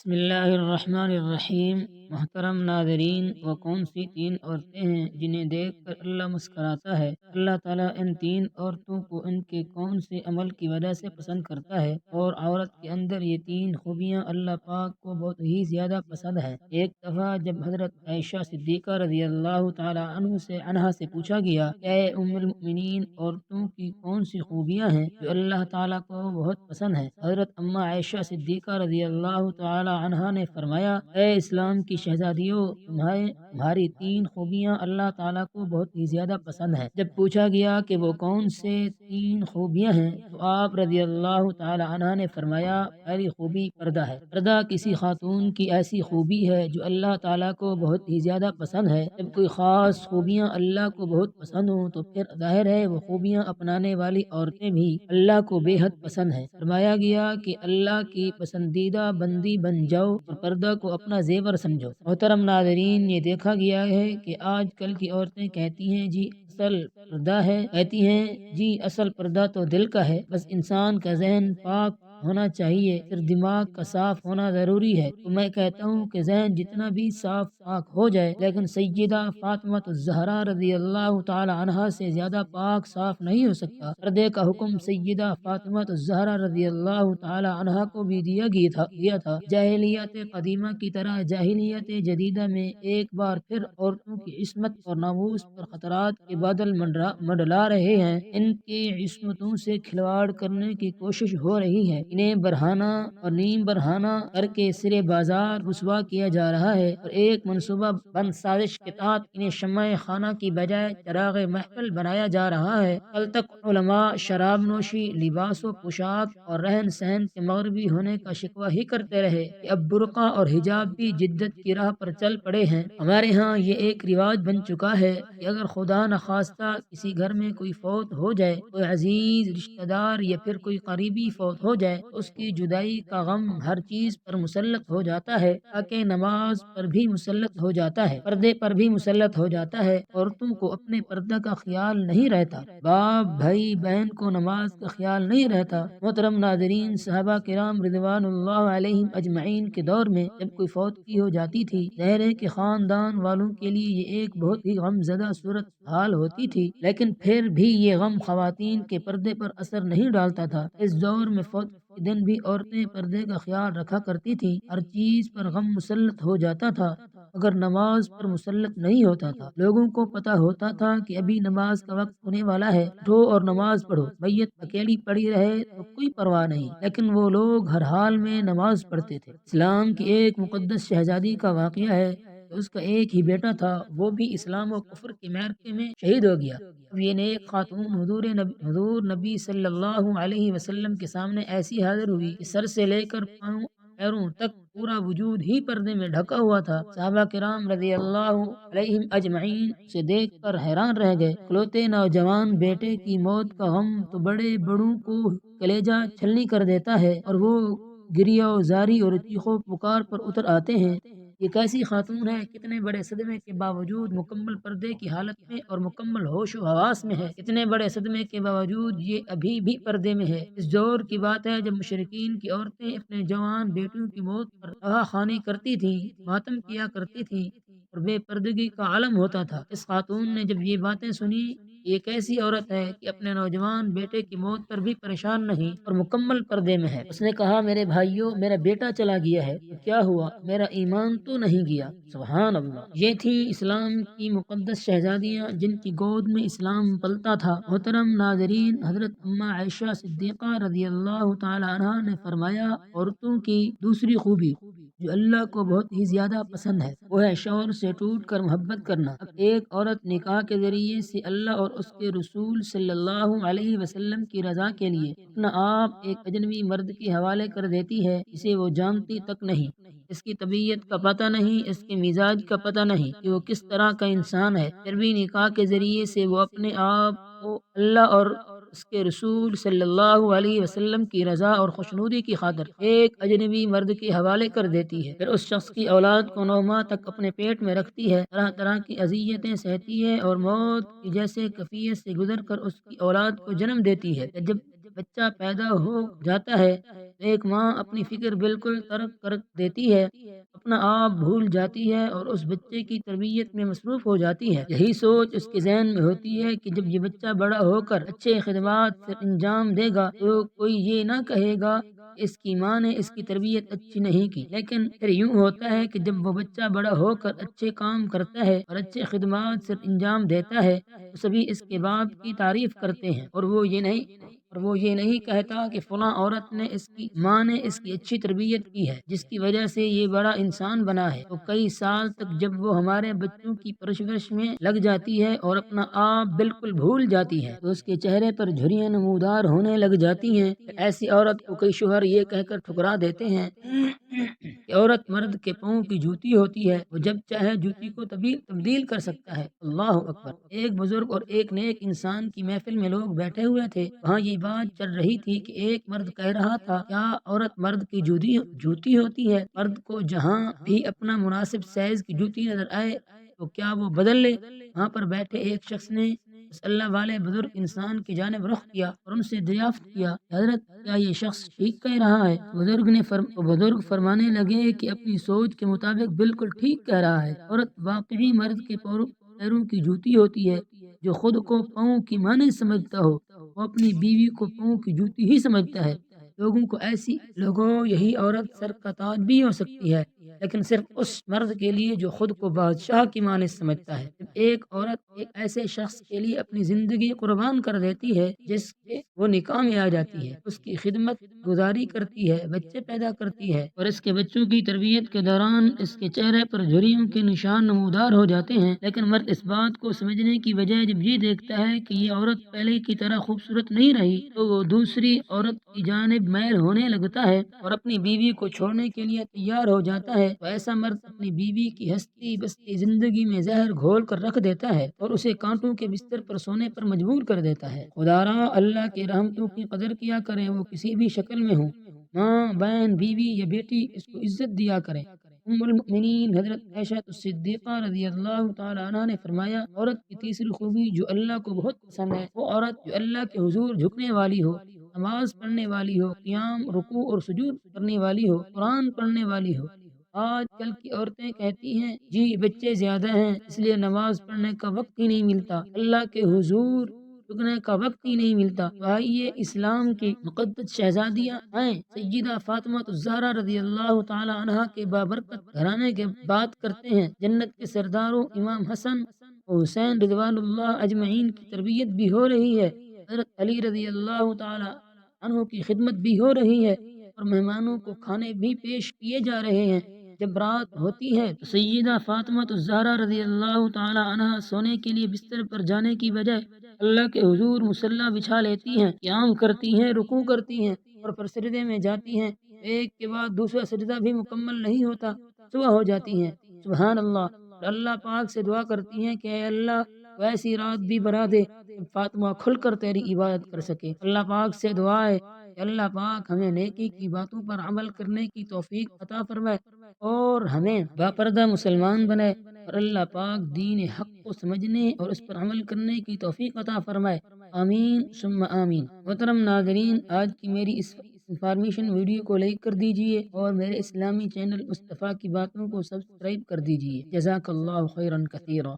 بسم اللہ الرحمن الرحیم۔ محترم ناظرین، وہ کون سی تین عورتیں ہیں جنہیں دیکھ کر اللہ مسکراتا ہے؟ اللہ تعالیٰ ان تین عورتوں کو ان کے کون سے عمل کی وجہ سے پسند کرتا ہے؟ اور عورت کے اندر یہ تین خوبیاں اللہ پاک کو بہت ہی زیادہ پسند ہیں۔ ایک دفعہ جب حضرت عائشہ صدیقہ رضی اللہ تعالیٰ عنہا سے پوچھا گیا کہ اے ام المؤمنین، عورتوں کی کون سی خوبیاں ہیں جو اللہ تعالیٰ کو بہت پسند ہیں؟ حضرت اما عائشہ صدیقہ رضی اللہ تعالی عنہا نے فرمایا، اے اسلام کی شہزادیوں، تمہاری تین خوبیاں اللہ تعالیٰ کو بہت ہی زیادہ پسند ہیں۔ جب پوچھا گیا کہ وہ کون سے تین خوبیاں ہیں تو آپ رضی اللہ تعالی عنہا نے فرمایا، پہلی خوبی پردہ ہے۔ پردہ کسی خاتون کی ایسی خوبی ہے جو اللہ تعالیٰ کو بہت ہی زیادہ پسند ہے۔ جب کوئی خاص خوبیاں اللہ کو بہت پسند ہوں تو پھر ظاہر ہے وہ خوبیاں اپنانے والی عورتیں بھی اللہ کو بے حد پسند ہیں۔ فرمایا گیا کہ اللہ کی پسندیدہ بندی بن جاؤ اور پردہ کو اپنا زیور سمجھو۔ محترم ناظرین، یہ دیکھا گیا ہے کہ آج کل کی عورتیں کہتی ہیں جی اصل پردہ ہے، کہتی ہیں جی اصل پردہ تو دل کا ہے، بس انسان کا ذہن پاک ہونا چاہیے، پھر دماغ کا صاف ہونا ضروری ہے۔ تو میں کہتا ہوں کہ ذہن جتنا بھی صاف پاک ہو جائے لیکن سیدہ فاطمہ الزہرا رضی اللہ تعالی عنہا سے زیادہ پاک صاف نہیں ہو سکتا۔ پردے کا حکم سیدہ فاطمہ الزہرا رضی اللہ تعالی عنہا کو بھی دیا تھا۔ جاہلیت قدیمہ کی طرح جاہلیت جدیدہ میں ایک بار پھر عورتوں کی عصمت اور ناموس پر خطرات کے بادل منڈلا رہے ہیں۔ ان کی عصمتوں سے کھلواڑ کرنے کی کوشش ہو رہی ہے، انہیں برہانہ اور نیم برہانہ کر کے سرے بازار رسوا کیا جا رہا ہے اور ایک منصوبہ بند سازش کے تحت انہیں شمع خانہ کی بجائے چراغ محفل بنایا جا رہا ہے۔ کل تک علماء شراب نوشی، لباس و پوشاک اور رہن سہن کے مغربی ہونے کا شکوہ ہی کرتے رہے کہ اب برقع اور حجاب بھی جدت کی راہ پر چل پڑے ہیں۔ ہمارے ہاں یہ ایک رواج بن چکا ہے کہ اگر خدا نخواستہ کسی گھر میں کوئی فوت ہو جائے، کوئی عزیز رشتہ دار یا پھر کوئی قریبی فوت ہو جائے تو اس کی جدائی کا غم ہر چیز پر مسلط ہو جاتا ہے، تاکہ نماز پر بھی مسلط ہو جاتا ہے، پردے پر بھی مسلط ہو جاتا ہے۔ عورتوں کو اپنے پردہ کا خیال نہیں رہتا، باپ بھائی بہن کو نماز کا خیال نہیں رہتا۔ محترم ناظرین، صحابہ کرام رضوان اللہ علیہم اجمعین کے دور میں جب کوئی فوتگی ہو جاتی تھی، ظاہر ہے کہ خاندان والوں کے لیے یہ ایک بہت ہی غم زدہ صورت حال ہوتی تھی، لیکن پھر بھی یہ غم خواتین کے پردے پر اثر نہیں ڈالتا تھا۔ اس دور میں فوت کے دن بھی عورتیں پردے کا خیال رکھا کرتی تھیں۔ ہر چیز پر غم مسلط ہو جاتا تھا مگر نماز پر مسلط نہیں ہوتا تھا۔ لوگوں کو پتہ ہوتا تھا کہ ابھی نماز کا وقت ہونے والا ہے، اٹھو اور نماز پڑھو، میت اکیلی پڑی رہے تو کوئی پرواہ نہیں، لیکن وہ لوگ ہر حال میں نماز پڑھتے تھے۔ اسلام کی ایک مقدس شہزادی کا واقعہ ہے کہ اس کا ایک ہی بیٹا تھا، وہ بھی اسلام و کفر کے معرکے میں شہید ہو گیا۔ اب یہ نیک خاتون حضور نبی صلی اللہ علیہ وسلم کے سامنے ایسی حاضر ہوئی کہ سر سے لے کر پیروں تک پورا وجود ہی پردے میں ڈھکا ہوا تھا۔ صحابہ کرام رضی اللہ علیہم اجمعین اسے دیکھ کر حیران رہ گئے۔ اکلوتے نوجوان بیٹے کی موت کا غم تو بڑے بڑوں کو کلیجہ چھلنی کر دیتا ہے اور وہ گریہ و زاری اور چیخ و پکار پر اتر آتے ہیں۔ یہ کیسی خاتون ہے، کتنے بڑے صدمے کے باوجود مکمل پردے کی حالت میں اور مکمل ہوش و حواس میں ہے، کتنے بڑے صدمے کے باوجود یہ ابھی بھی پردے میں ہے۔ اس دور کی بات ہے جب مشرکین کی عورتیں اپنے جوان بیٹوں کی موت پر رہا کرتی تھیں، ماتم کیا کرتی تھیں اور بے پردگی کا عالم ہوتا تھا۔ اس خاتون نے جب یہ باتیں سنی، یہ کیسی عورت ہے کہ اپنے نوجوان بیٹے کی موت پر بھی پریشان نہیں اور مکمل پردے میں ہے۔ اس نے کہا، میرے بھائیوں، میرا بیٹا چلا گیا ہے تو کیا ہوا، میرا ایمان تو نہیں گیا۔ سبحان اللہ! یہ تھی اسلام کی مقدس شہزادیاں جن کی گود میں اسلام پلتا تھا۔ محترم ناظرین، حضرت اما عائشہ صدیقہ رضی اللہ تعالی عنہا نے فرمایا، عورتوں کی دوسری خوبی جو اللہ کو بہت ہی زیادہ پسند ہے وہ ہے شوہر سے ٹوٹ کر محبت کرنا۔ اب ایک عورت نکاح کے ذریعے سے اللہ اور اس کے رسول صلی اللہ علیہ وسلم کی رضا کے لیے اپنا آپ ایک اجنبی مرد کے حوالے کر دیتی ہے جسے وہ جانتی تک نہیں، اس کی طبیعت کا پتہ نہیں، اس کے مزاج کا پتہ نہیں کہ وہ کس طرح کا انسان ہے، پھر بھی نکاح کے ذریعے سے وہ اپنے آپ کو اللہ اور اس کے رسول صلی اللہ علیہ وسلم کی رضا اور خوشنودی کی خاطر ایک اجنبی مرد کے حوالے کر دیتی ہے، پھر اس شخص کی اولاد کو 9 ماہ تک اپنے پیٹ میں رکھتی ہے، طرح طرح کی اذیتیں سہتی ہے اور موت کی جیسے کیفیت سے گزر کر اس کی اولاد کو جنم دیتی ہے۔ بچہ پیدا ہو جاتا ہے تو ایک ماں اپنی فکر بالکل ترک کر دیتی ہے، اپنا آپ بھول جاتی ہے اور اس بچے کی تربیت میں مصروف ہو جاتی ہے۔ یہی سوچ اس کے ذہن میں ہوتی ہے کہ جب یہ بچہ بڑا ہو کر اچھے خدمات سے انجام دے گا تو کوئی یہ نہ کہے گا اس کی ماں نے اس کی تربیت اچھی نہیں کی۔ لیکن پھر یوں ہوتا ہے کہ جب وہ بچہ بڑا ہو کر اچھے کام کرتا ہے اور اچھے خدمات سے انجام دیتا ہے تو سبھی اس کے باپ کی تعریف کرتے ہیں، اور وہ یہ نہیں کہتا کہ فلاں عورت نے اس کی ماں نے اس کی اچھی تربیت کی ہے جس کی وجہ سے یہ بڑا انسان بنا ہے۔ تو کئی سال تک جب وہ ہمارے بچوں کی پرورش میں لگ جاتی ہے اور اپنا آپ بالکل بھول جاتی ہے تو اس کے چہرے پر جھریاں نمودار ہونے لگ جاتی ہیں۔ ایسی عورت کو کئی شوہر یہ کہہ کر ٹھکرا دیتے ہیں کہ عورت مرد کے پاؤں کی جوتی ہوتی ہے، وہ جب چاہے جوتی کو تبدیل کر سکتا ہے۔ اللہ اکبر۔ ایک بزرگ اور ایک نیک انسان کی محفل میں لوگ بیٹھے ہوئے تھے، وہاں یہ بات چل رہی تھی کہ ایک مرد کہہ رہا تھا، کیا عورت مرد کی جوتی ہوتی ہے؟ مرد کو جہاں بھی اپنا مناسب سائز کی جوتی نظر آئے تو کیا وہ بدل لے؟ وہاں پر بیٹھے ایک شخص نے اس اللہ والے بزرگ انسان کی جانب رخ کیا اور ان سے دریافت کیا، حضرت کیا یہ شخص ٹھیک کہہ رہا ہے؟ بزرگ فرمانے لگے کہ اپنی سوچ کے مطابق بالکل ٹھیک کہہ رہا ہے۔ عورت واقعی مرد کے پیروں کی جوتی ہوتی ہے۔ جو خود کو پاؤں کی معنی سمجھتا ہو وہ اپنی بیوی کو پاؤں کی جوتی ہی سمجھتا ہے۔ لوگوں یہی عورت سر کا تاج بھی ہو سکتی ہے، لیکن صرف اس مرد کے لیے جو خود کو بادشاہ کی مانند سمجھتا ہے۔ جب ایک عورت ایک ایسے شخص کے لیے اپنی زندگی قربان کر دیتی ہے جس کے وہ نکاح میں آ جاتی ہے، اس کی خدمت گزاری کرتی ہے، بچے پیدا کرتی ہے اور اس کے بچوں کی تربیت کے دوران اس کے چہرے پر جھریوں کے نشان نمودار ہو جاتے ہیں، لیکن مرد اس بات کو سمجھنے کی بجائے جب یہ دیکھتا ہے کہ یہ عورت پہلے کی طرح خوبصورت نہیں رہی تو وہ دوسری عورت کی جانب میل ہونے لگتا ہے اور اپنی بیوی کو چھوڑنے کے لیے تیار ہو جاتا ہے۔ تو ایسا مرد اپنی بیوی کی ہستی بستی زندگی میں زہر گھول کر رکھ دیتا ہے اور اسے کانٹوں کے بستر پر سونے پر مجبور کر دیتا ہے۔ خدارا اللہ کی رحمتوں کی قدر کیا کریں، وہ کسی بھی شکل میں ہوں، ماں، بہن، بیوی یا بیٹی، اس کو عزت دیا کریں۔ ام المؤمنین حضرت عائشہ الصدیقہ رضی اللہ تعالی عنہا نے فرمایا، عورت کی تیسری خوبی جو اللہ کو بہت پسند ہے وہ عورت جو اللہ کے حضور جھکنے والی ہو، نماز پڑھنے والی ہو، قیام، رکوع اور سجود کرنے والی ہو، قرآن پڑھنے والی ہو۔ آج کل کی عورتیں کہتی ہیں جی بچے زیادہ ہیں اس لیے نماز پڑھنے کا وقت ہی نہیں ملتا، اللہ کے حضور جھکنے کا وقت ہی نہیں ملتا۔ تو آئیے اسلام کی مقدس شہزادیاں ہیں سیدہ فاطمہ الزہرا رضی اللہ تعالی عنہا کے بابرکت گھرانے کے بات کرتے ہیں۔ جنت کے سرداروں امام حسن اور حسین رضوان اللہ اجمعین کی تربیت بھی ہو رہی ہے، حضرت علی رضی اللہ تعالی عنہ کی خدمت بھی ہو رہی ہے اور مہمانوں کو کھانے بھی پیش کیے جا رہے ہیں۔ جب رات ہوتی ہے تو سیدہ فاطمہ الزہرا رضی اللہ تعالی عنہا سونے کے لیے بستر پر جانے کی بجائے اللہ کے حضور مصلی بچھا لیتی ہیں، قیام کرتی ہیں، رکوع کرتی ہیں اور پھر سجدے میں جاتی ہیں۔ ایک کے بعد دوسرا سجدہ بھی مکمل نہیں ہوتا، صبح ہو جاتی ہیں۔ سبحان اللہ۔ اور اللہ پاک سے دعا کرتی ہیں کہ اے اللہ تو ایسی رات بھی بنا دے کہ فاطمہ کھل کر تیری عبادت کر سکے۔ اللہ پاک سے دعا ہے کہ اللہ پاک ہمیں نیکی کی باتوں پر عمل کرنے کی توفیق عطا فرمائے اور ہمیں باپردہ مسلمان بنائے، اور اللہ پاک دین حق کو سمجھنے اور اس پر عمل کرنے کی توفیق عطا فرمائے۔ آمین ثم آمین۔ محترم ناظرین، آج کی میری اس انفارمیشن ویڈیو کو لائک کر دیجئے اور میرے اسلامی چینل مصطفیٰ کی باتوں کو سبسکرائب کر دیجئے۔ جزاک اللہ خیرا کثیرا۔